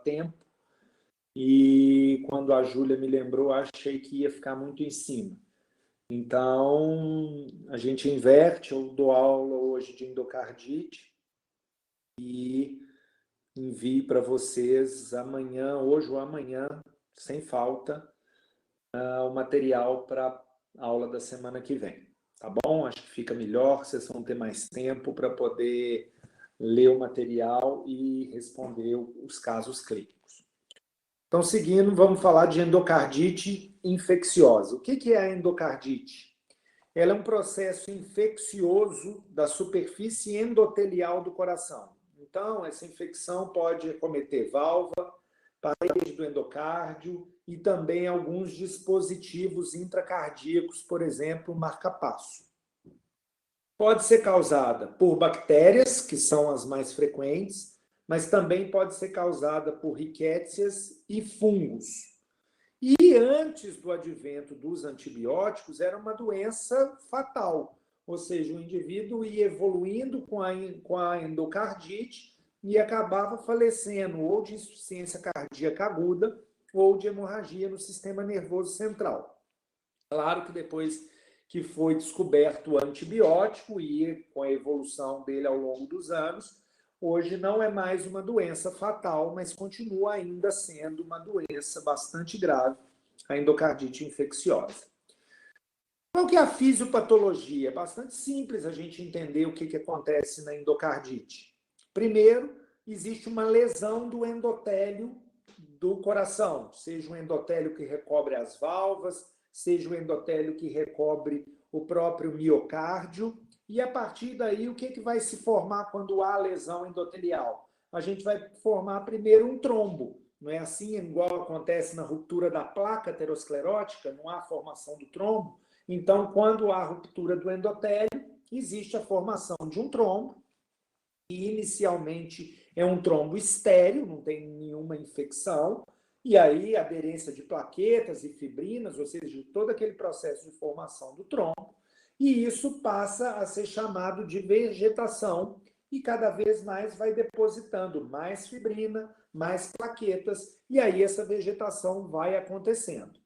tempo, e quando a Júlia me lembrou, achei que ia ficar muito em cima. Então, a gente inverte, eu dou aula hoje de endocardite e envio para vocês amanhã, hoje ou amanhã, sem falta, o material para a aula da semana que vem. Tá bom? Acho que fica melhor, vocês vão ter mais tempo para poder ler o material e responder os casos clínicos. Então, seguindo, vamos falar de endocardite infecciosa. O que é a endocardite? Ela é um processo infeccioso da superfície endotelial do coração. Então, essa infecção pode acometer válvula, parede do endocárdio e também alguns dispositivos intracardíacos, por exemplo, marca-passo. Pode ser causada por bactérias, que são as mais frequentes, mas também pode ser causada por rickétsias e fungos. E antes do advento dos antibióticos, era uma doença fatal, ou seja, o indivíduo ia evoluindo com a endocardite e acabava falecendo ou de insuficiência cardíaca aguda ou de hemorragia no sistema nervoso central. Claro que depois que foi descoberto o antibiótico e com a evolução dele ao longo dos anos, hoje não é mais uma doença fatal, mas continua ainda sendo uma doença bastante grave, a endocardite infecciosa. Qual que é a fisiopatologia? É bastante simples a gente entender o que acontece na endocardite. Primeiro, existe uma lesão do endotélio do coração, seja o endotélio que recobre as válvulas, seja o endotélio que recobre o próprio miocárdio, e a partir daí o que vai se formar quando há lesão endotelial? A gente vai formar primeiro um trombo, não é assim igual acontece na ruptura da placa aterosclerótica, não há formação do trombo. Então, quando há ruptura do endotélio, existe a formação de um trombo, que inicialmente é um trombo estéril, não tem nenhuma infecção, e aí aderência de plaquetas e fibrinas, ou seja, todo aquele processo de formação do trombo, e isso passa a ser chamado de vegetação, e cada vez mais vai depositando mais fibrina, mais plaquetas, e aí essa vegetação vai acontecendo.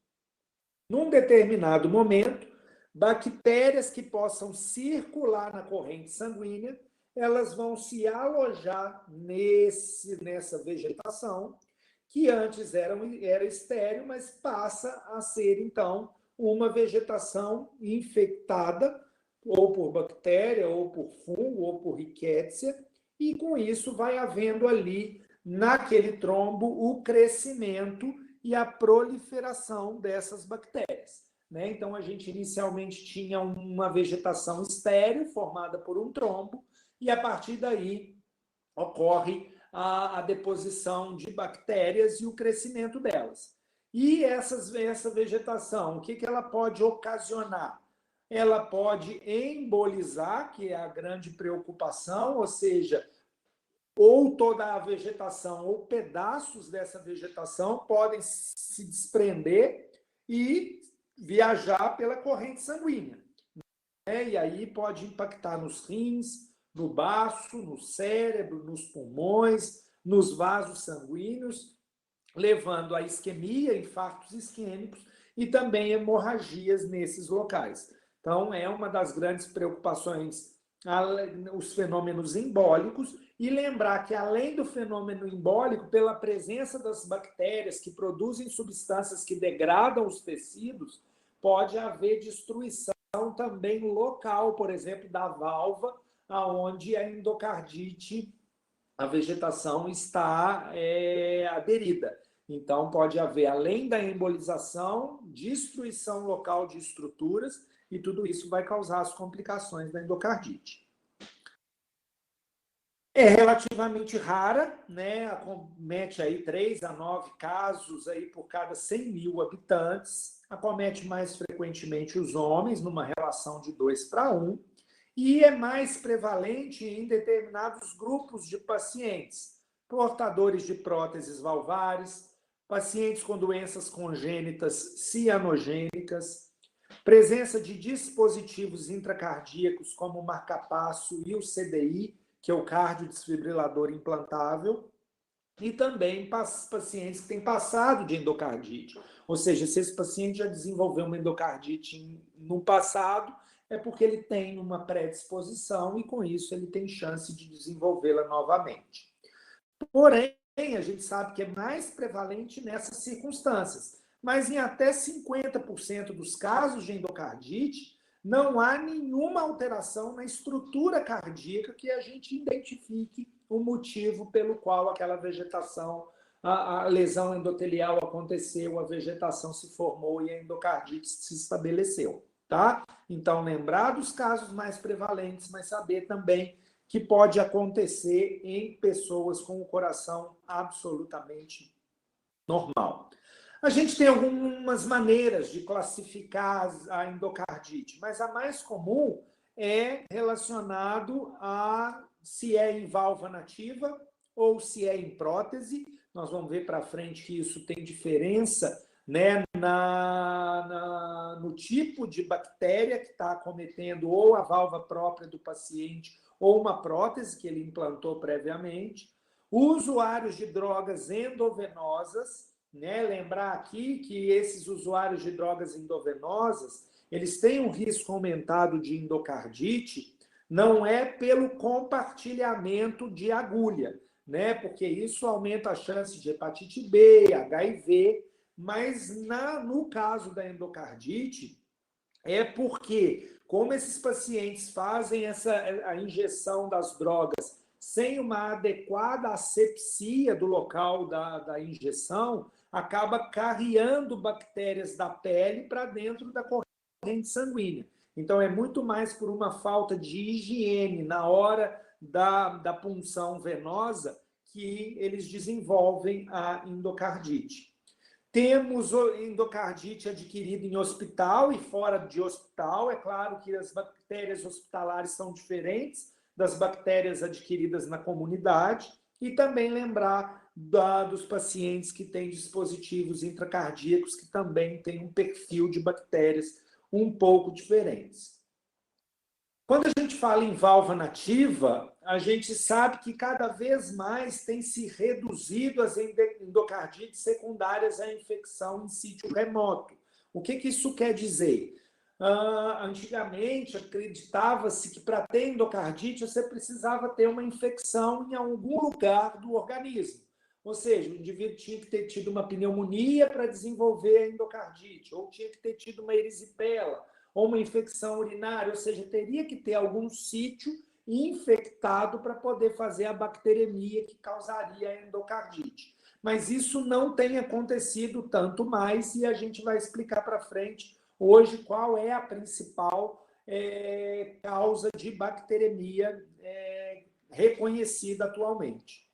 Num determinado momento, bactérias que possam circular na corrente sanguínea, elas vão se alojar nessa vegetação, que antes era estéril, mas passa a ser, então, uma vegetação infectada, ou por bactéria, ou por fungo, ou por rickétsia, e com isso vai havendo ali, naquele trombo, o crescimento e a proliferação dessas bactérias. Né? Então, a gente inicialmente tinha uma vegetação estéril, formada por um trombo, e a partir daí ocorre a deposição de bactérias e o crescimento delas. E essa vegetação, o que ela pode ocasionar? Ela pode embolizar, que é a grande preocupação, ou seja, ou toda a vegetação ou pedaços dessa vegetação podem se desprender e viajar pela corrente sanguínea. E aí pode impactar nos rins, no baço, no cérebro, nos pulmões, nos vasos sanguíneos, levando a isquemia, infartos isquêmicos e também hemorragias nesses locais. Então, é uma das grandes preocupações os fenômenos embólicos e lembrar que, além do fenômeno embólico, pela presença das bactérias que produzem substâncias que degradam os tecidos, pode haver destruição também local, por exemplo, da válvula, onde a endocardite, a vegetação está aderida. Então, pode haver, além da embolização, destruição local de estruturas, e tudo isso vai causar as complicações da endocardite. É relativamente rara, né? Acomete aí 3 a 9 casos aí por cada 100 mil habitantes. Acomete mais frequentemente os homens, numa relação de 2:1, e é mais prevalente em determinados grupos de pacientes, portadores de próteses valvares, pacientes com doenças congênitas cianogênicas, presença de dispositivos intracardíacos como o marca-passo e o CDI, que é o cardiodesfibrilador implantável, e também pacientes que têm passado de endocardite. Ou seja, se esse paciente já desenvolveu uma endocardite no passado, é porque ele tem uma predisposição e, com isso, ele tem chance de desenvolvê-la novamente. Porém, a gente sabe que é mais prevalente nessas circunstâncias, mas em até 50% dos casos de endocardite, não há nenhuma alteração na estrutura cardíaca que a gente identifique o motivo pelo qual aquela vegetação, a lesão endotelial aconteceu, a vegetação se formou e a endocardite se estabeleceu, tá? Então, lembrar dos casos mais prevalentes, mas saber também que pode acontecer em pessoas com o coração absolutamente normal. A gente tem algumas maneiras de classificar a endocardite, mas a mais comum é relacionado a se é em válvula nativa ou se é em prótese. Nós vamos ver para frente que isso tem diferença, né, no tipo de bactéria que está acometendo ou a válvula própria do paciente ou uma prótese que ele implantou previamente. Usuários de drogas endovenosas, né? Lembrar aqui que esses usuários de drogas endovenosas, eles têm um risco aumentado de endocardite, não é pelo compartilhamento de agulha, né? Porque isso aumenta a chance de hepatite B, HIV, mas no caso da endocardite, é porque, como esses pacientes fazem a injeção das drogas sem uma adequada asepsia do local da injeção, acaba carreando bactérias da pele para dentro da corrente sanguínea. Então, é muito mais por uma falta de higiene na hora da punção venosa que eles desenvolvem a endocardite. Temos endocardite adquirida em hospital e fora de hospital. É claro que as bactérias hospitalares são diferentes das bactérias adquiridas na comunidade. E também lembrar dos pacientes que têm dispositivos intracardíacos que também têm um perfil de bactérias um pouco diferentes. Quando a gente fala em válvula nativa, a gente sabe que cada vez mais tem se reduzido as endocardites secundárias à infecção em sítio remoto. O que isso quer dizer? Antigamente, acreditava-se que para ter endocardite você precisava ter uma infecção em algum lugar do organismo. Ou seja, o indivíduo tinha que ter tido uma pneumonia para desenvolver a endocardite, ou tinha que ter tido uma erisipela, ou uma infecção urinária, ou seja, teria que ter algum sítio infectado para poder fazer a bacteremia que causaria a endocardite. Mas isso não tem acontecido tanto mais e a gente vai explicar para frente hoje qual é a principal causa de bacteremia reconhecida atualmente.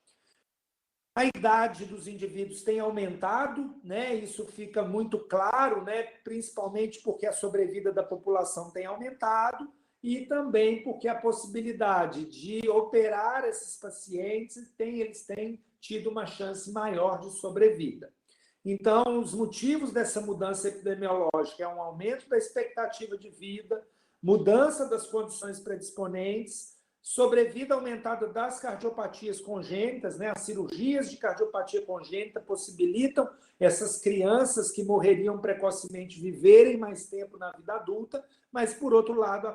A idade dos indivíduos tem aumentado, né? Isso fica muito claro, né? Principalmente porque a sobrevida da população tem aumentado e também porque a possibilidade de operar esses pacientes eles têm tido uma chance maior de sobrevida. Então, os motivos dessa mudança epidemiológica é um aumento da expectativa de vida, mudança das condições predisponentes, sobrevida aumentada das cardiopatias congênitas, né? As cirurgias de cardiopatias congênita possibilitam essas crianças que morreriam precocemente viverem mais tempo na vida adulta, mas, por outro lado,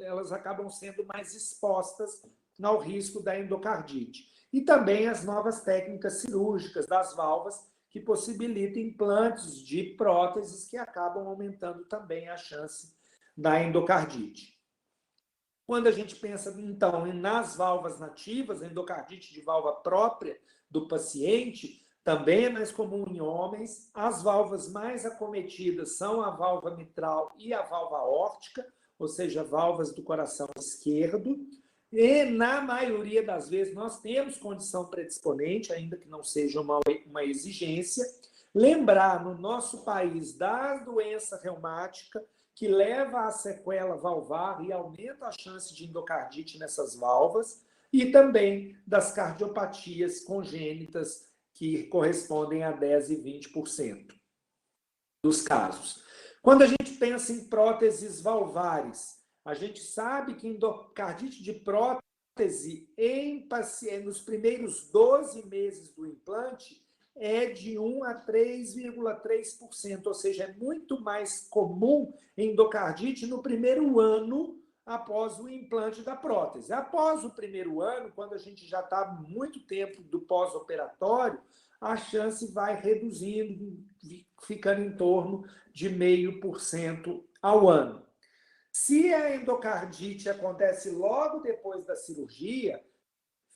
elas acabam sendo mais expostas ao risco da endocardite. E também as novas técnicas cirúrgicas das válvulas, que possibilitam implantes de próteses que acabam aumentando também a chance da endocardite. Quando a gente pensa, então, nas válvulas nativas, a endocardite de válvula própria do paciente, também é mais comum em homens. As válvulas mais acometidas são a válvula mitral e a válvula aórtica, ou seja, válvulas do coração esquerdo. E, na maioria das vezes, nós temos condição predisponente, ainda que não seja uma exigência. Lembrar, no nosso país, da doença reumática, que leva à sequela valvar e aumenta a chance de endocardite nessas válvulas, e também das cardiopatias congênitas, que correspondem a 10% e 20% dos casos. Quando a gente pensa em próteses valvares, a gente sabe que endocardite de prótese nos primeiros 12 meses do implante é de 1 a 3,3%, ou seja, é muito mais comum endocardite no primeiro ano após o implante da prótese. Após o primeiro ano, quando a gente já está muito tempo do pós-operatório, a chance vai reduzindo, ficando em torno de 0,5% ao ano. Se a endocardite acontece logo depois da cirurgia,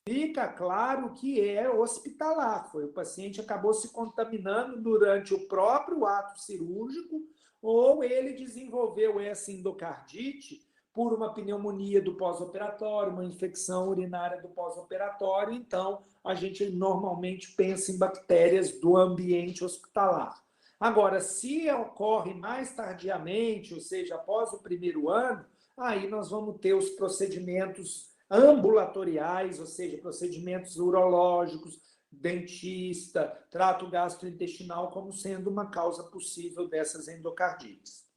fica claro que é hospitalar. O paciente acabou se contaminando durante o próprio ato cirúrgico ou ele desenvolveu essa endocardite por uma pneumonia do pós-operatório, uma infecção urinária do pós-operatório. Então, a gente normalmente pensa em bactérias do ambiente hospitalar. Agora, se ocorre mais tardiamente, ou seja, após o primeiro ano, aí nós vamos ter os procedimentos ambulatoriais, ou seja, procedimentos urológicos, dentista, trato gastrointestinal, como sendo uma causa possível dessas endocardites.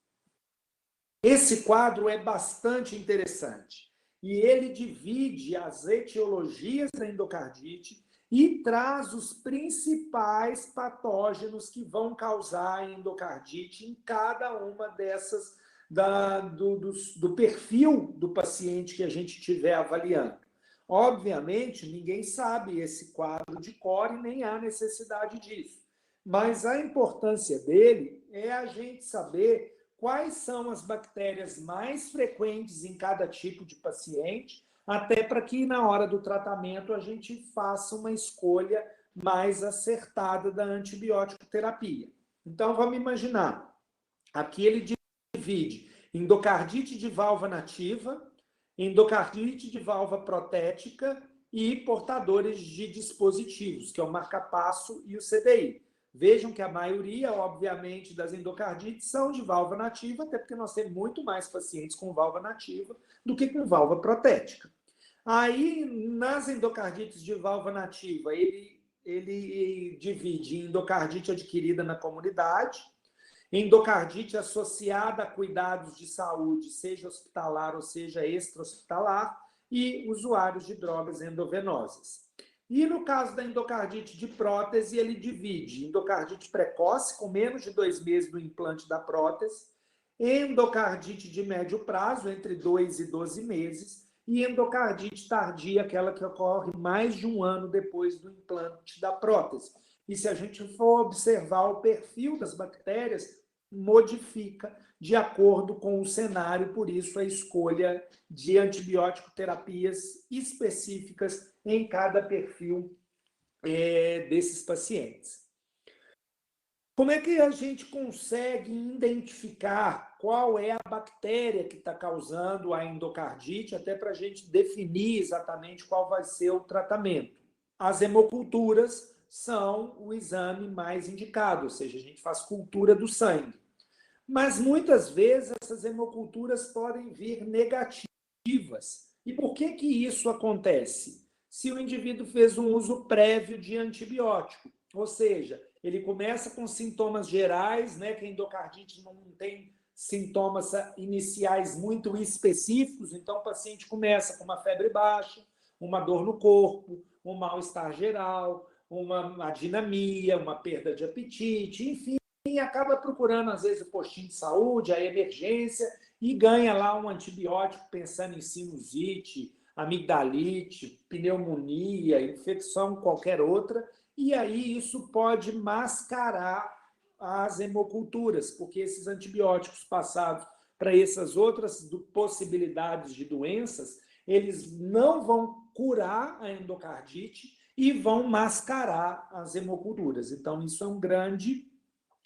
Esse quadro é bastante interessante e ele divide as etiologias da endocardite e traz os principais patógenos que vão causar endocardite em cada uma dessas do perfil do paciente que a gente estiver avaliando. Obviamente, ninguém sabe esse quadro de cor e nem há necessidade disso. Mas a importância dele é a gente saber quais são as bactérias mais frequentes em cada tipo de paciente, até para que na hora do tratamento a gente faça uma escolha mais acertada da antibiótico terapia. Então, vamos imaginar, aqui ele divide endocardite de valva nativa, endocardite de valva protética e portadores de dispositivos, que é o marcapasso e o CDI. Vejam que a maioria, obviamente, das endocardites são de valva nativa, até porque nós temos muito mais pacientes com valva nativa do que com valva protética. Aí, nas endocardites de valva nativa, ele divide em endocardite adquirida na comunidade, endocardite associada a cuidados de saúde, seja hospitalar ou seja extra-hospitalar, e usuários de drogas endovenosas. E no caso da endocardite de prótese, ele divide endocardite precoce, com menos de 2 meses do implante da prótese, endocardite de médio prazo, entre 2 e 12 meses, e endocardite tardia, aquela que ocorre mais de 1 ano depois do implante da prótese. E se a gente for observar o perfil das bactérias, modifica de acordo com o cenário, por isso a escolha de antibiótico terapias específicas em cada perfil desses pacientes. Como é que a gente consegue identificar qual é a bactéria que está causando a endocardite, até para a gente definir exatamente qual vai ser o tratamento? As hemoculturas são o exame mais indicado, ou seja, a gente faz cultura do sangue. Mas muitas vezes essas hemoculturas podem vir negativas. E por que isso acontece? Se o indivíduo fez um uso prévio de antibiótico, ou seja, ele começa com sintomas gerais, né, que a endocardite não tem sintomas iniciais muito específicos, então o paciente começa com uma febre baixa, uma dor no corpo, um mal-estar geral, uma adinamia, uma perda de apetite, enfim, e acaba procurando, às vezes, o postinho de saúde, a emergência, e ganha lá um antibiótico pensando em sinusite, amigdalite, pneumonia, infecção qualquer outra, e aí isso pode mascarar as hemoculturas, porque esses antibióticos passados para essas outras possibilidades de doenças, eles não vão curar a endocardite e vão mascarar as hemoculturas. Então, isso é um grande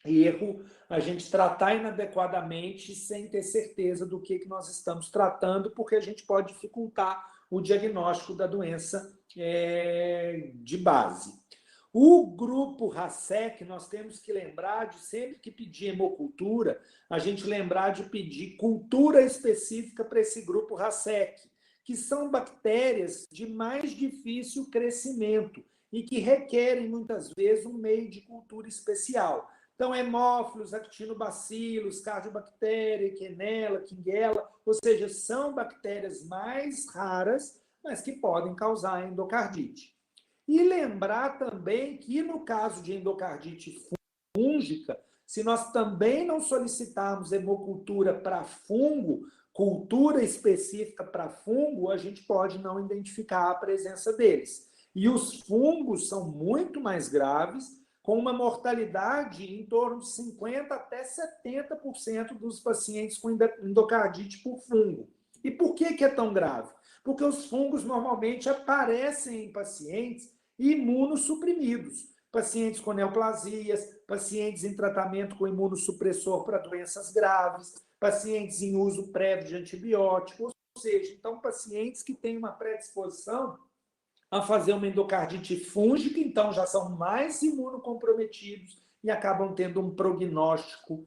erro, a gente tratar inadequadamente sem ter certeza do que nós estamos tratando, porque a gente pode dificultar o diagnóstico da doença de base. O grupo RASEC, nós temos que lembrar de, sempre que pedir hemocultura, a gente lembrar de pedir cultura específica para esse grupo RASEC, que são bactérias de mais difícil crescimento e que requerem, muitas vezes, um meio de cultura especial. Então, hemófilos, actinobacilos, cardiobactéria, quenella, quinguela, ou seja, são bactérias mais raras, mas que podem causar endocardite. E lembrar também que, no caso de endocardite fúngica, se nós também não solicitarmos hemocultura para fungo, cultura específica para fungo, a gente pode não identificar a presença deles. E os fungos são muito mais graves, com uma mortalidade em torno de 50% até 70% dos pacientes com endocardite por fungo. E por que é tão grave? Porque os fungos normalmente aparecem em pacientes imunossuprimidos, pacientes com neoplasias, pacientes em tratamento com imunossupressor para doenças graves, pacientes em uso prévio de antibiótico, ou seja, então pacientes que têm uma predisposição a fazer uma endocardite fúngica, então já são mais imunocomprometidos e acabam tendo um prognóstico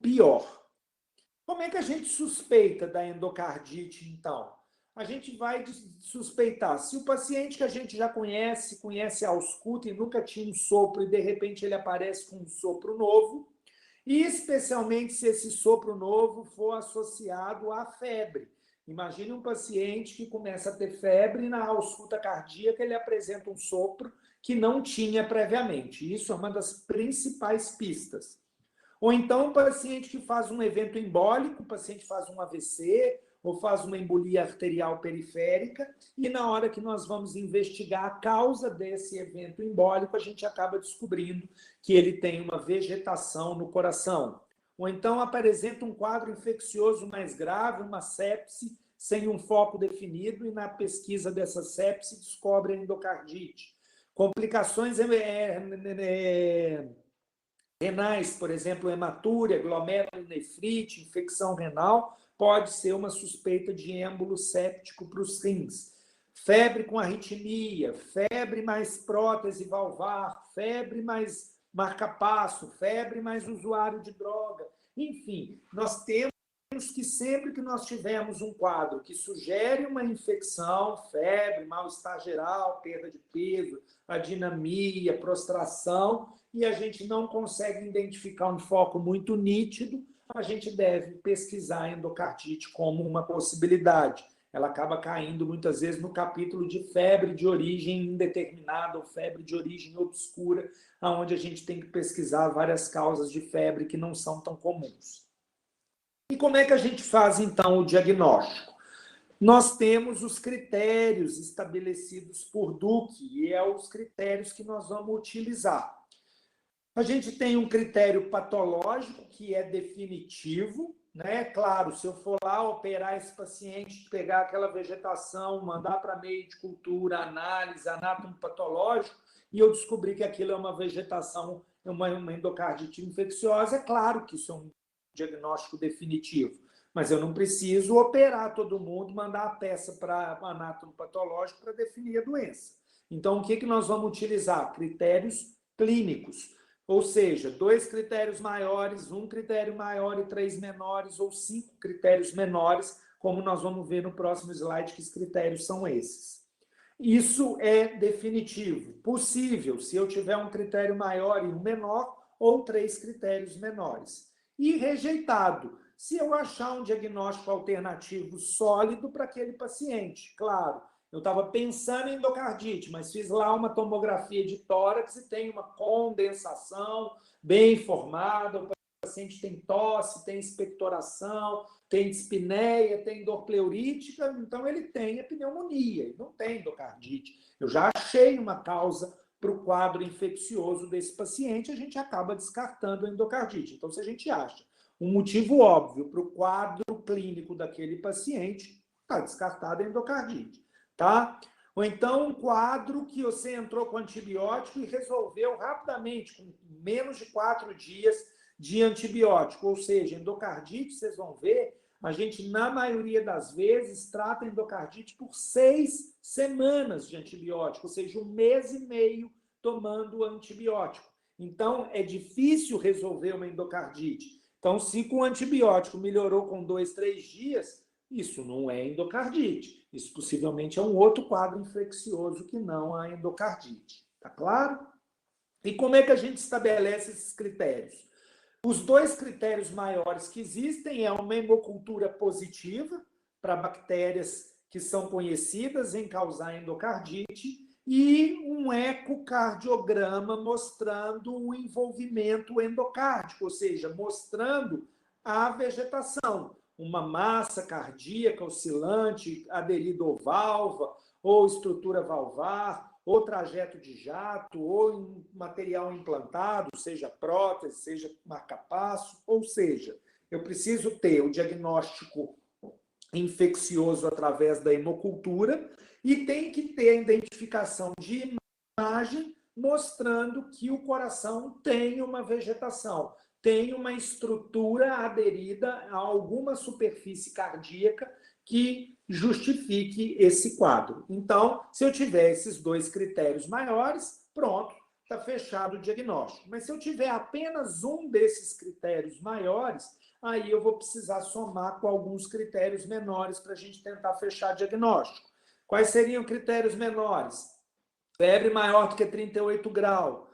pior. Como é que a gente suspeita da endocardite, então? A gente vai suspeitar se o paciente que a gente já conhece a ausculta e nunca tinha um sopro e de repente ele aparece com um sopro novo, e especialmente se esse sopro novo for associado à febre. Imagine um paciente que começa a ter febre e na ausculta cardíaca ele apresenta um sopro que não tinha previamente. Isso é uma das principais pistas. Ou então um paciente que faz um evento embólico, o paciente faz um AVC ou faz uma embolia arterial periférica e na hora que nós vamos investigar a causa desse evento embólico, a gente acaba descobrindo que ele tem uma vegetação no coração. Ou então apresenta um quadro infeccioso mais grave, uma sepse, sem um foco definido, e na pesquisa dessa sepse descobre a endocardite. Complicações renais, por exemplo, hematúria, glomerulonefrite, infecção renal, pode ser uma suspeita de êmbolo séptico para os rins. Febre com arritmia, febre mais prótese valvar, febre mais marca-passo, febre mais usuário de droga. Enfim, nós temos que sempre que nós tivermos um quadro que sugere uma infecção, febre, mal-estar geral, perda de peso, adinamia, prostração, e a gente não consegue identificar um foco muito nítido, a gente deve pesquisar a endocardite como uma possibilidade. Ela acaba caindo muitas vezes no capítulo de febre de origem indeterminada ou febre de origem obscura, onde a gente tem que pesquisar várias causas de febre que não são tão comuns. E como é que a gente faz, então, o diagnóstico? Nós temos os critérios estabelecidos por Duke, e é os critérios que nós vamos utilizar. A gente tem um critério patológico, que é definitivo, né? Claro, se eu for lá operar esse paciente, pegar aquela vegetação, mandar para meio de cultura, análise, anatomopatológico, e eu descobrir que aquilo é uma vegetação, uma endocardite infecciosa, é claro que isso é um diagnóstico definitivo, mas eu não preciso operar todo mundo, mandar a peça para o anatomopatológico para definir a doença. Então, o que nós vamos utilizar? Critérios clínicos, ou seja, 2 critérios maiores, 1 critério maior e 3 menores, ou 5 critérios menores, como nós vamos ver no próximo slide, que os critérios são esses. Isso é definitivo. Possível, se eu tiver um critério maior e um menor, ou 3 critérios menores. E rejeitado, se eu achar um diagnóstico alternativo sólido para aquele paciente. Claro, eu estava pensando em endocardite, mas fiz lá uma tomografia de tórax e tem uma condensação bem formada, o paciente tem tosse, tem expectoração, tem dispneia, tem dor pleurítica, então ele tem a pneumonia, ele não tem endocardite. Eu já achei uma causa para o quadro infeccioso desse paciente, a gente acaba descartando a endocardite. Então, se a gente acha um motivo óbvio para o quadro clínico daquele paciente, está descartada a endocardite, tá? Ou então um quadro que você entrou com antibiótico e resolveu rapidamente, com menos de 4 dias de antibiótico, ou seja, endocardite, vocês vão ver, a gente, na maioria das vezes, trata a endocardite por 6 semanas de antibiótico, ou seja, 1 mês e meio tomando antibiótico. Então, é difícil resolver uma endocardite. Então, se com antibiótico melhorou com 2, 3 dias, isso não é endocardite. Isso possivelmente é um outro quadro infeccioso que não a endocardite. Tá claro? E como é que a gente estabelece esses critérios? Os 2 critérios maiores que existem é uma hemocultura positiva para bactérias que são conhecidas em causar endocardite, e um ecocardiograma mostrando o envolvimento endocárdico, ou seja, mostrando a vegetação, uma massa cardíaca oscilante aderida ou valva, ou estrutura valvar, ou trajeto de jato, ou material implantado, seja prótese, seja marca-passo, ou seja, eu preciso ter o diagnóstico infeccioso através da hemocultura e tem que ter a identificação de imagem mostrando que o coração tem uma vegetação, tem uma estrutura aderida a alguma superfície cardíaca que justifique esse quadro. Então, se eu tiver esses dois critérios maiores, pronto, está fechado o diagnóstico. Mas se eu tiver apenas um desses critérios maiores, aí eu vou precisar somar com alguns critérios menores para a gente tentar fechar diagnóstico. Quais seriam critérios menores? Febre maior do que 38 graus.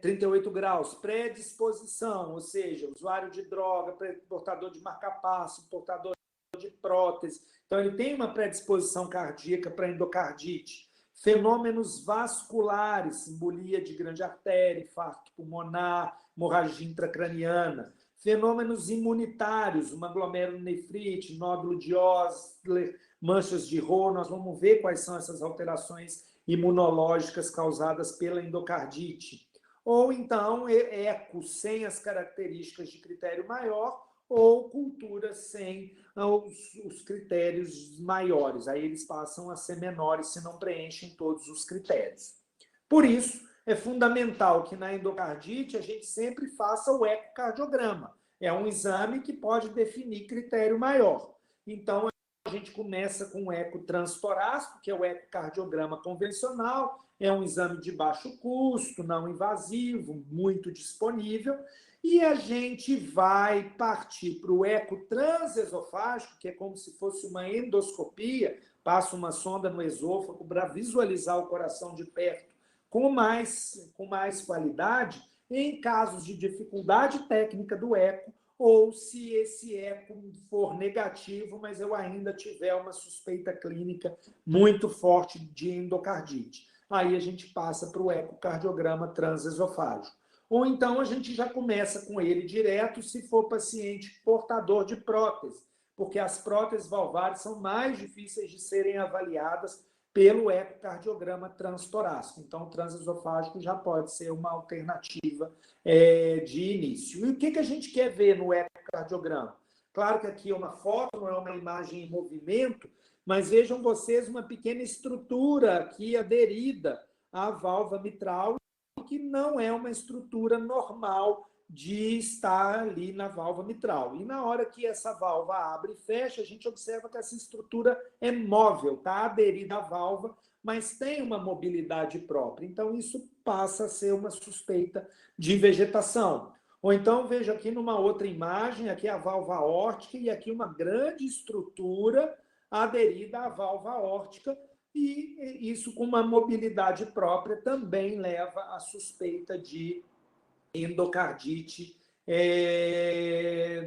38 graus, predisposição, ou seja, usuário de droga, portador de marca-passo, portador de prótese. Então, ele tem uma predisposição cardíaca para endocardite. Fenômenos vasculares, embolia de grande artéria, infarto pulmonar, hemorragia intracraniana. Fenômenos imunitários, uma glomerulonefrite, nódulo de Osler, manchas de Roux. Nós vamos ver quais são essas alterações imunológicas causadas pela endocardite. Ou então, eco sem as características de critério maior, ou cultura sem os critérios maiores. Aí eles passam a ser menores se não preenchem todos os critérios. Por isso, é fundamental que na endocardite a gente sempre faça o ecocardiograma. É um exame que pode definir critério maior. Então, a gente começa com o eco transtorácico, que é o ecocardiograma convencional, é um exame de baixo custo, não invasivo, muito disponível, e a gente vai partir para o eco transesofágico, que é como se fosse uma endoscopia, passa uma sonda no esôfago para visualizar o coração de perto com mais qualidade, em casos de dificuldade técnica do eco, ou se esse eco for negativo, mas eu ainda tiver uma suspeita clínica muito forte de endocardite. Aí a gente passa para o ecocardiograma transesofágico. Ou então a gente já começa com ele direto se for paciente portador de prótese, porque as próteses valvares são mais difíceis de serem avaliadas pelo ecocardiograma transtorácico. Então, o transesofágico já pode ser uma alternativa de início. E o que a gente quer ver no ecocardiograma? Claro que aqui é uma foto, não é uma imagem em movimento, mas vejam vocês uma pequena estrutura aqui aderida à válvula mitral, que não é uma estrutura normal de estar ali na válvula mitral. E na hora que essa válvula abre e fecha, a gente observa que essa estrutura é móvel, está aderida à válvula, mas tem uma mobilidade própria. Então, isso passa a ser uma suspeita de vegetação. Ou então, veja aqui numa outra imagem, aqui a válvula aórtica e aqui uma grande estrutura aderida à válvula aórtica, e isso com uma mobilidade própria também leva à suspeita de endocardite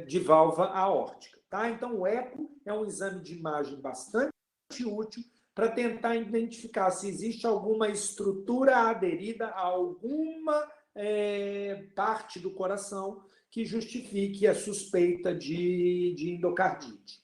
de válvula aórtica. Tá? Então, o eco é um exame de imagem bastante útil para tentar identificar se existe alguma estrutura aderida a alguma parte do coração que justifique a suspeita de endocardite.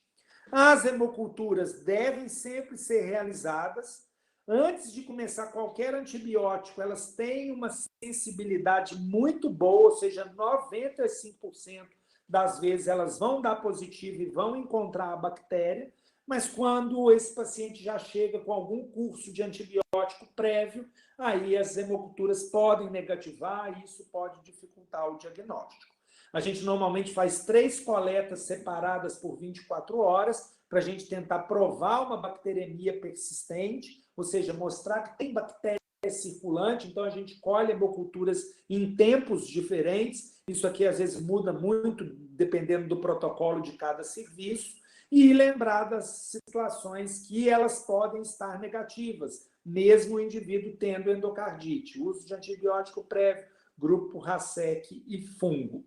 As hemoculturas devem sempre ser realizadas. Antes de começar qualquer antibiótico, elas têm uma sensibilidade muito boa, ou seja, 95% das vezes elas vão dar positivo e vão encontrar a bactéria, mas quando esse paciente já chega com algum curso de antibiótico prévio, aí as hemoculturas podem negativar e isso pode dificultar o diagnóstico. A gente normalmente faz 3 coletas separadas por 24 horas para a gente tentar provar uma bacteremia persistente, ou seja, mostrar que tem bactéria circulante. Então, a gente colhe hemoculturas em tempos diferentes. Isso aqui, às vezes, muda muito dependendo do protocolo de cada serviço. E lembrar das situações que elas podem estar negativas, mesmo o indivíduo tendo endocardite. Uso de antibiótico prévio, grupo RASEC e fungo.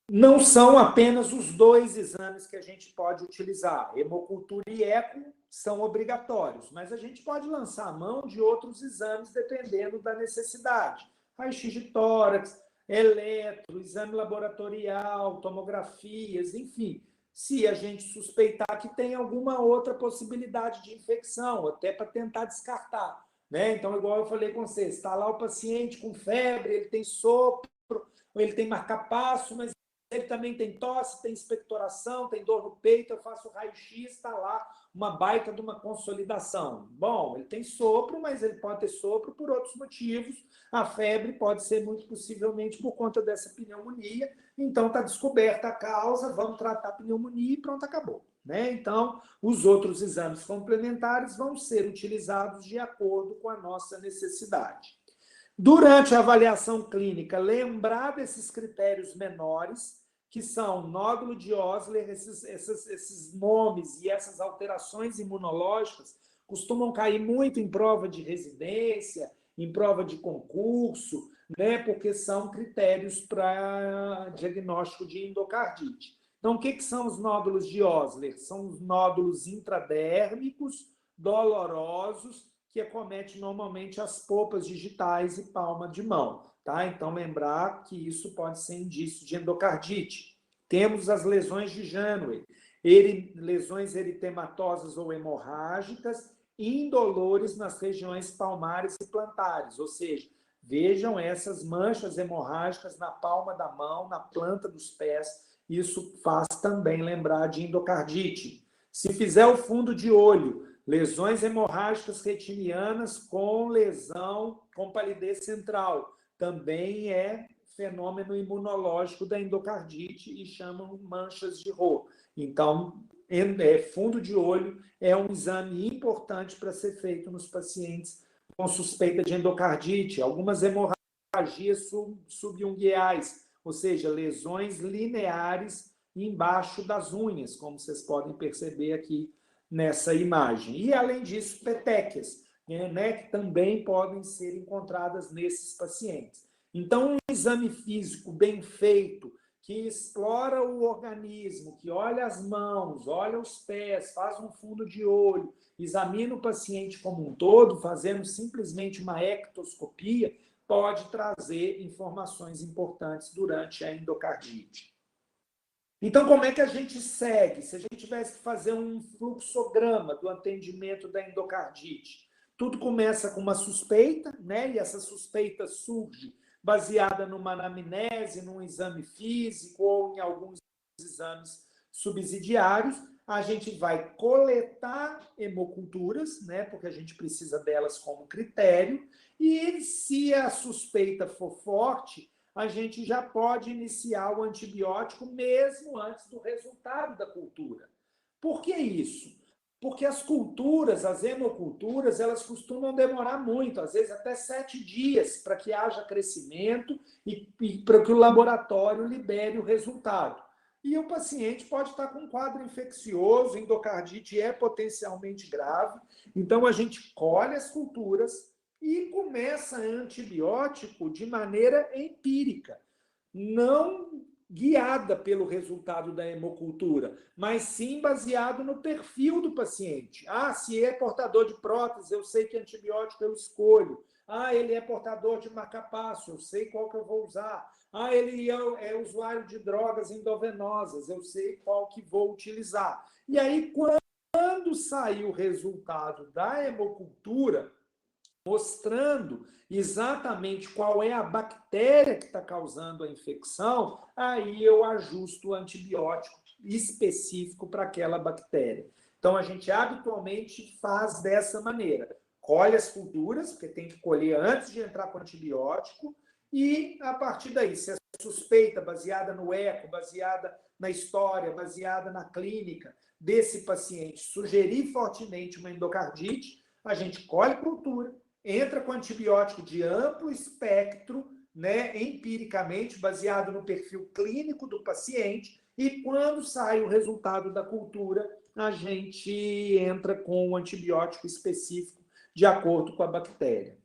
Não são apenas os dois exames que a gente pode utilizar. Hemocultura e eco são obrigatórios, mas a gente pode lançar a mão de outros exames dependendo da necessidade. Raio-x de tórax, eletro, exame laboratorial, tomografias, enfim. Se a gente suspeitar que tem alguma outra possibilidade de infecção, até para tentar descartar. Né? Então, igual eu falei com você, está lá o paciente com febre, ele tem sopro, ele tem marca-passo, mas ele também tem tosse, tem expectoração, tem dor no peito, eu faço raio-x, está lá uma baita de uma consolidação. Bom, ele tem sopro, mas ele pode ter sopro por outros motivos. A febre pode ser muito possivelmente por conta dessa pneumonia. Então, está descoberta a causa, vamos tratar a pneumonia e pronto, acabou. Né? Então, os outros exames complementares vão ser utilizados de acordo com a nossa necessidade. Durante a avaliação clínica, lembrar desses critérios menores, que são nódulo de Osler, esses nomes e essas alterações imunológicas costumam cair muito em prova de residência, em prova de concurso, né, porque são critérios para diagnóstico de endocardite. Então, o que são os nódulos de Osler? São os nódulos intradérmicos, dolorosos, que acomete normalmente as polpas digitais e palma de mão. Tá? Então, lembrar que isso pode ser indício de endocardite. Temos as lesões de Janeway, lesões eritematosas ou hemorrágicas, indolores nas regiões palmares e plantares, ou seja, vejam essas manchas hemorrágicas na palma da mão, na planta dos pés, isso faz também lembrar de endocardite. Se fizer o fundo de olho, lesões hemorrágicas retinianas com lesão, com palidez central. Também é fenômeno imunológico da endocardite e chamam manchas de Roux. Então, fundo de olho é um exame importante para ser feito nos pacientes com suspeita de endocardite. Algumas hemorragias subungueais, ou seja, lesões lineares embaixo das unhas, como vocês podem perceber aqui nessa imagem. E, além disso, petequias, né, que também podem ser encontradas nesses pacientes. Então, um exame físico bem feito, que explora o organismo, que olha as mãos, olha os pés, faz um fundo de olho, examina o paciente como um todo, fazendo simplesmente uma ectoscopia, pode trazer informações importantes durante a endocardite. Então, como é que a gente segue? Se a gente tivesse que fazer um fluxograma do atendimento da endocardite, tudo começa com uma suspeita, né? E essa suspeita surge baseada numa anamnese, num exame físico ou em alguns exames subsidiários. A gente vai coletar hemoculturas, né? Porque a gente precisa delas como critério. E se a suspeita for forte, a gente já pode iniciar o antibiótico mesmo antes do resultado da cultura. Por que isso? Porque as culturas, as hemoculturas, elas costumam demorar muito, às vezes até 7 dias, para que haja crescimento e para que o laboratório libere o resultado. E o paciente pode estar com um quadro infeccioso, endocardite é potencialmente grave, então a gente colhe as culturas e começa antibiótico de maneira empírica, não guiada pelo resultado da hemocultura, mas sim baseado no perfil do paciente. Ah, se é portador de prótese, eu sei que antibiótico eu escolho. Ah, ele é portador de marca-passo, eu sei qual que eu vou usar. Ah, ele é usuário de drogas endovenosas, eu sei qual que vou utilizar. E aí, quando sair o resultado da hemocultura, mostrando exatamente qual é a bactéria que está causando a infecção, aí eu ajusto o antibiótico específico para aquela bactéria. Então, a gente habitualmente faz dessa maneira. Colhe as culturas, porque tem que colher antes de entrar com antibiótico, e, a partir daí, se é suspeita, baseada no eco, baseada na história, baseada na clínica desse paciente, sugerir fortemente uma endocardite, a gente colhe cultura, entra com antibiótico de amplo espectro, né, empiricamente, baseado no perfil clínico do paciente, e quando sai o resultado da cultura, a gente entra com um antibiótico específico de acordo com a bactéria.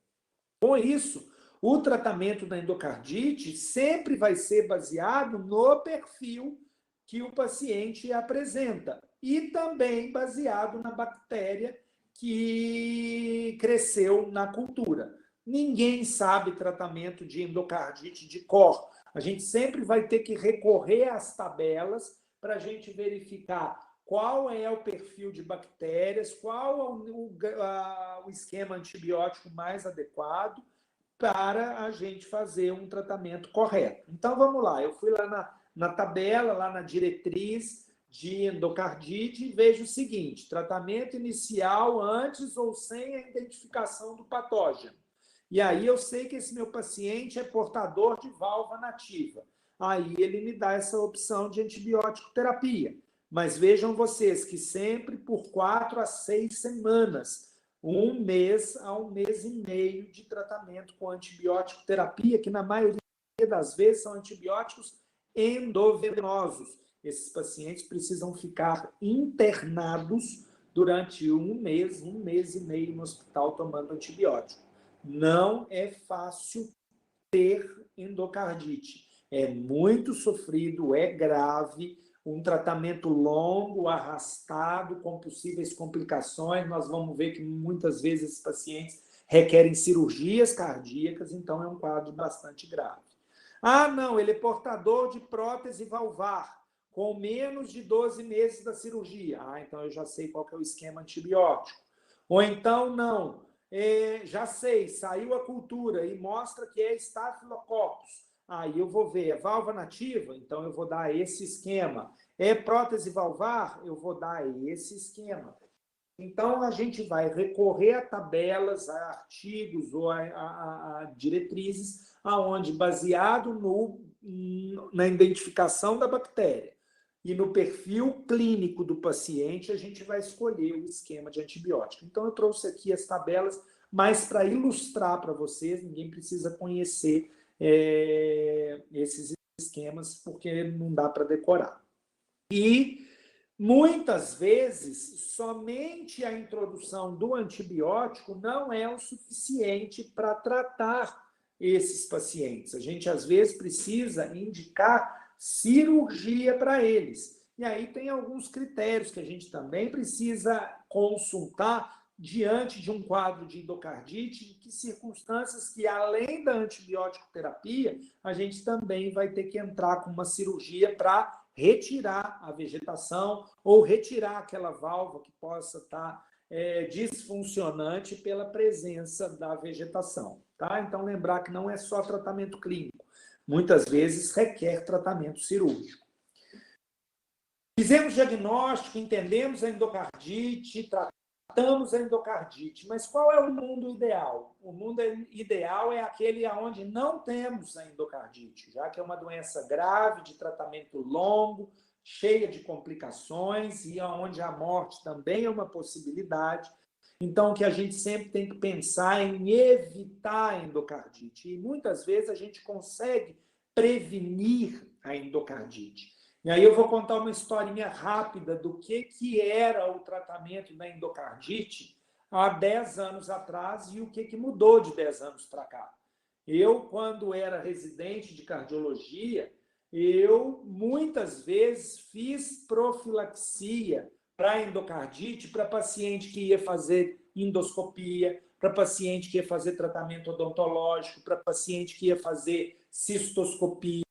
Com isso, o tratamento da endocardite sempre vai ser baseado no perfil que o paciente apresenta e também baseado na bactéria que cresceu na cultura. Ninguém sabe tratamento de endocardite de cor. A gente sempre vai ter que recorrer às tabelas para a gente verificar qual é o perfil de bactérias, qual o esquema antibiótico mais adequado para a gente fazer um tratamento correto. Então, vamos lá. Eu fui lá na tabela, lá na diretriz de endocardite e vejo o seguinte: tratamento inicial antes ou sem a identificação do patógeno. E aí eu sei que esse meu paciente é portador de válvula nativa. Aí ele me dá essa opção de antibiótico terapia. Mas vejam vocês que sempre por 4 a 6 semanas, 1 mês a 1 mês e meio de tratamento com antibiótico terapia, que na maioria das vezes são antibióticos endovenosos. Esses pacientes precisam ficar internados durante 1 mês e meio no hospital tomando antibiótico. Não é fácil ter endocardite. É muito sofrido, é grave, um tratamento longo, arrastado, com possíveis complicações. Nós vamos ver que muitas vezes esses pacientes requerem cirurgias cardíacas, então é um quadro bastante grave. Ah, não, ele é portador de prótese valvar, com menos de 12 meses da cirurgia. Ah, então eu já sei qual que é o esquema antibiótico. Ou então, não, já sei, saiu a cultura e mostra que é Staphylococcus. Aí eu vou ver, é válvula nativa? Então eu vou dar esse esquema. É prótese valvar? Eu vou dar esse esquema. Então a gente vai recorrer a tabelas, a artigos ou a diretrizes, aonde, baseado na identificação da bactéria e no perfil clínico do paciente, a gente vai escolher o esquema de antibiótico. Então, eu trouxe aqui as tabelas, mas para ilustrar para vocês, ninguém precisa conhecer esses esquemas, porque não dá para decorar. E, muitas vezes, somente a introdução do antibiótico não é o suficiente para tratar esses pacientes. A gente, às vezes, precisa indicar cirurgia para eles. E aí tem alguns critérios que a gente também precisa consultar diante de um quadro de endocardite, em que circunstâncias que, além da antibiótico terapia, a gente também vai ter que entrar com uma cirurgia para retirar a vegetação ou retirar aquela válvula que possa estar disfuncionante pela presença da vegetação. Tá? Então, lembrar que não é só tratamento clínico. Muitas vezes requer tratamento cirúrgico. Fizemos diagnóstico, entendemos a endocardite, tratamos a endocardite, mas qual é o mundo ideal? O mundo ideal é aquele onde não temos a endocardite, já que é uma doença grave, de tratamento longo, cheia de complicações e onde a morte também é uma possibilidade. Então, que a gente sempre tem que pensar em evitar a endocardite. E muitas vezes a gente consegue prevenir a endocardite. E aí eu vou contar uma historinha rápida do que era o tratamento da endocardite há 10 anos atrás e o que mudou de 10 anos para cá. Eu, quando era residente de cardiologia, eu muitas vezes fiz profilaxia para endocardite, para paciente que ia fazer endoscopia, para paciente que ia fazer tratamento odontológico, para paciente que ia fazer cistoscopia,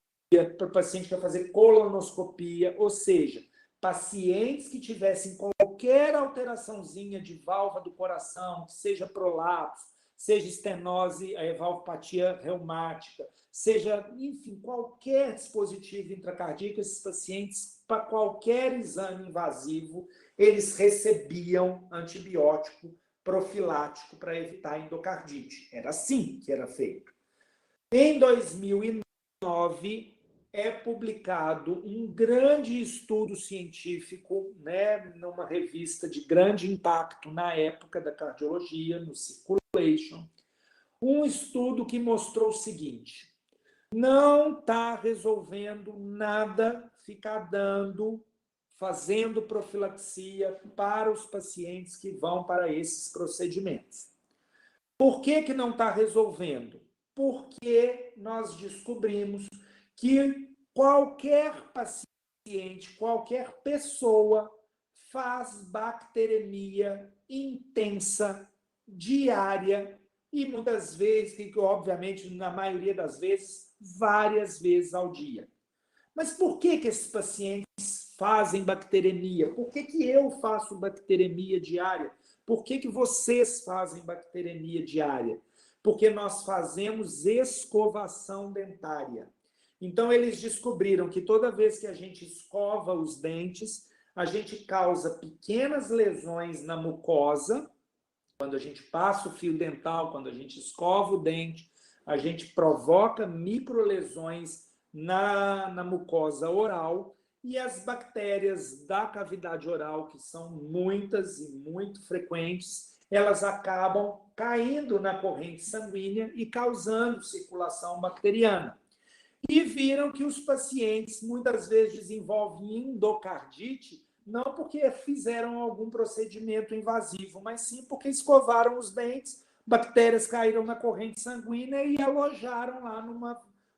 para paciente que ia fazer colonoscopia, ou seja, pacientes que tivessem qualquer alteraçãozinha de válvula do coração, seja prolapso, seja estenose, valvopatia reumática, seja, enfim, qualquer dispositivo intracardíaco, esses pacientes, para qualquer exame invasivo, eles recebiam antibiótico profilático para evitar endocardite. Era assim que era feito. Em 2009, é publicado um grande estudo científico, numa revista de grande impacto na época da cardiologia, no Circulation, um estudo que mostrou o seguinte: não está resolvendo nada ficar fazendo profilaxia para os pacientes que vão para esses procedimentos. Por que não está resolvendo? porque nós descobrimos que qualquer paciente, qualquer pessoa faz bacteremia intensa, diária, e muitas vezes, e obviamente, na maioria das vezes, várias vezes ao dia. Mas por que esses pacientes fazem bacteremia? Por que eu faço bacteremia diária? Por que vocês fazem bacteremia diária? Porque nós fazemos escovação dentária. Então, eles descobriram que toda vez que a gente escova os dentes, a gente causa pequenas lesões na mucosa. Quando a gente passa o fio dental, quando a gente escova o dente, a gente provoca microlesões na mucosa oral, e as bactérias da cavidade oral, que são muitas e muito frequentes, elas acabam caindo na corrente sanguínea e causando circulação bacteriana. E viram que os pacientes muitas vezes desenvolvem endocardite, não porque fizeram algum procedimento invasivo, mas sim porque escovaram os dentes, bactérias caíram na corrente sanguínea e alojaram lá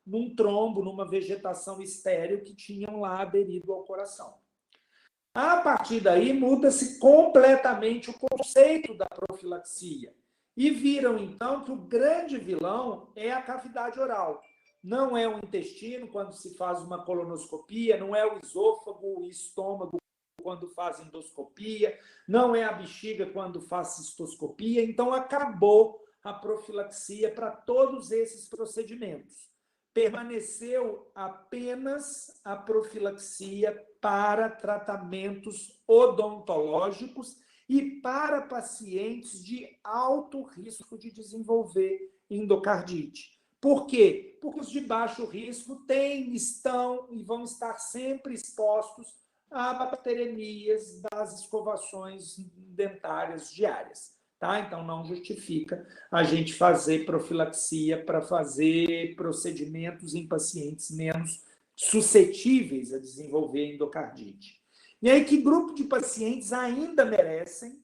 num trombo, numa vegetação estéril que tinham lá aderido ao coração. A partir daí, muda-se completamente o conceito da profilaxia. E viram, então, que o grande vilão é a cavidade oral. Não é o intestino, quando se faz uma colonoscopia, não é o esôfago, o estômago, quando faz endoscopia, não é a bexiga, quando faz cistoscopia. Então, acabou a profilaxia para todos esses procedimentos. Permaneceu apenas a profilaxia para tratamentos odontológicos e para pacientes de alto risco de desenvolver endocardite. Por quê? Porque os de baixo risco estão e vão estar sempre expostos a bacteremias das escovações dentárias diárias. Tá? Então, não justifica a gente fazer profilaxia para fazer procedimentos em pacientes menos suscetíveis a desenvolver endocardite. E aí, que grupo de pacientes ainda merecem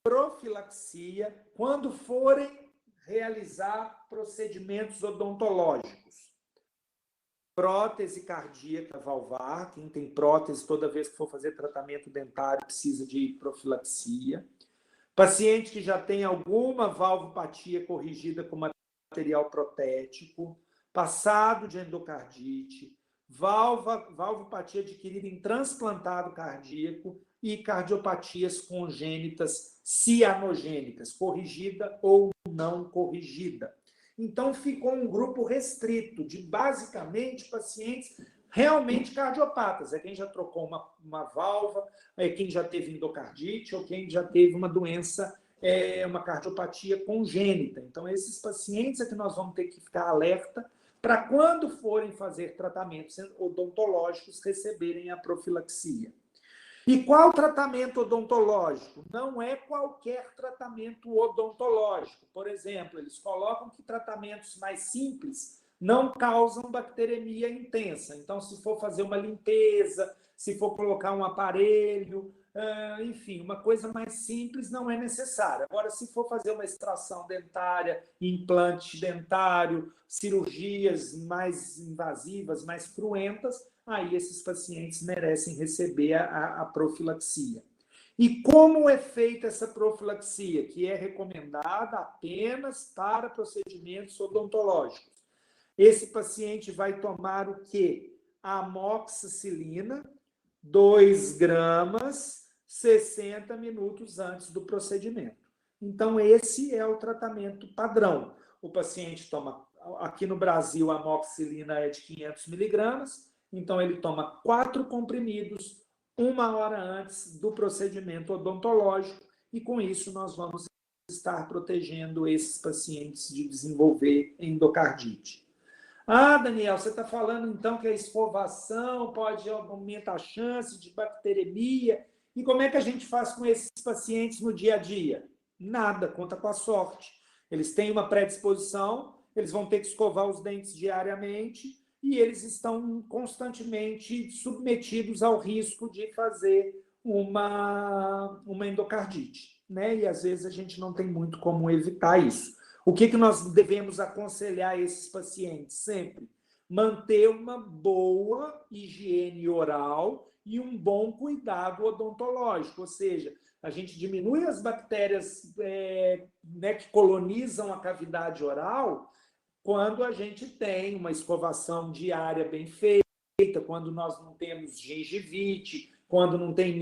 profilaxia quando forem realizar procedimentos odontológicos? Prótese cardíaca valvar, quem tem prótese, toda vez que for fazer tratamento dentário, precisa de profilaxia. Paciente que já tem alguma valvopatia corrigida com material protético, passado de endocardite, valvopatia adquirida em transplantado cardíaco e cardiopatias congênitas cianogênicas, corrigida ou não corrigida. Então, ficou um grupo restrito de, basicamente, pacientes realmente cardiopatas. É quem já trocou uma válvula, é quem já teve endocardite ou quem já teve uma doença, uma cardiopatia congênita. Então, esses pacientes é que nós vamos ter que ficar alerta para, quando forem fazer tratamentos odontológicos, receberem a profilaxia. E qual tratamento odontológico? Não é qualquer tratamento odontológico. Por exemplo, eles colocam que tratamentos mais simples não causam bacteremia intensa. Então, se for fazer uma limpeza, se for colocar um aparelho, enfim, uma coisa mais simples não é necessária. Agora, se for fazer uma extração dentária, implante dentário, cirurgias mais invasivas, mais cruentas, aí esses pacientes merecem receber a profilaxia. E como é feita essa profilaxia, que é recomendada apenas para procedimentos odontológicos? Esse paciente vai tomar o quê? Amoxicilina, 2 gramas, 60 minutos antes do procedimento. Então, esse é o tratamento padrão. O paciente toma, aqui no Brasil, a amoxicilina é de 500 miligramas, então ele toma 4 comprimidos 1 hora antes do procedimento odontológico, e com isso nós vamos estar protegendo esses pacientes de desenvolver endocardite. Ah, Daniel, você está falando então que a escovação pode aumentar a chance de bacteremia. E como é que a gente faz com esses pacientes no dia a dia? Nada, conta com a sorte. Eles têm uma predisposição, eles vão ter que escovar os dentes diariamente e eles estão constantemente submetidos ao risco de fazer uma endocardite, né? E às vezes a gente não tem muito como evitar isso. O que nós devemos aconselhar esses pacientes? Sempre manter uma boa higiene oral e um bom cuidado odontológico, ou seja, a gente diminui as bactérias que colonizam a cavidade oral quando a gente tem uma escovação diária bem feita, quando nós não temos gengivite, quando não tem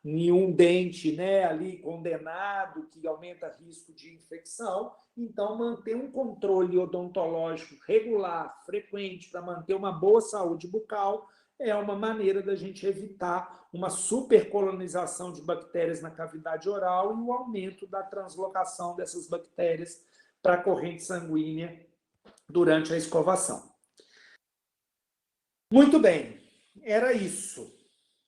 nenhum dente, né, ali condenado, que aumenta risco de infecção. Então, manter um controle odontológico regular, frequente, para manter uma boa saúde bucal, é uma maneira da gente evitar uma supercolonização de bactérias na cavidade oral e o aumento da translocação dessas bactérias para a corrente sanguínea durante a escovação. Muito bem, era isso.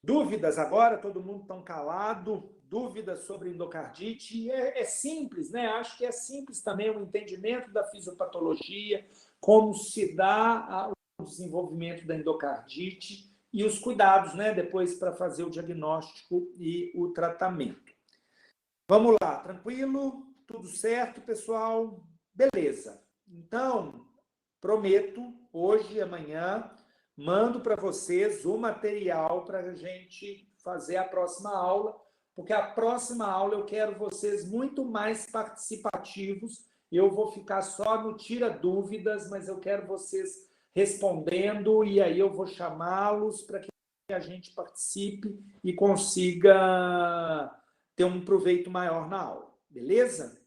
Dúvidas agora? Todo mundo tão calado? Dúvidas sobre endocardite? É simples, né? Acho que é simples também o entendimento da fisiopatologia, como se dá o desenvolvimento da endocardite e os cuidados, né? Depois para fazer o diagnóstico e o tratamento. Vamos lá, tranquilo? Tudo certo, pessoal? Beleza. Então, prometo, hoje e amanhã, mando para vocês o material para a gente fazer a próxima aula, porque a próxima aula eu quero vocês muito mais participativos. Eu vou ficar só no tira dúvidas, mas eu quero vocês respondendo e aí eu vou chamá-los para que a gente participe e consiga ter um proveito maior na aula. Beleza?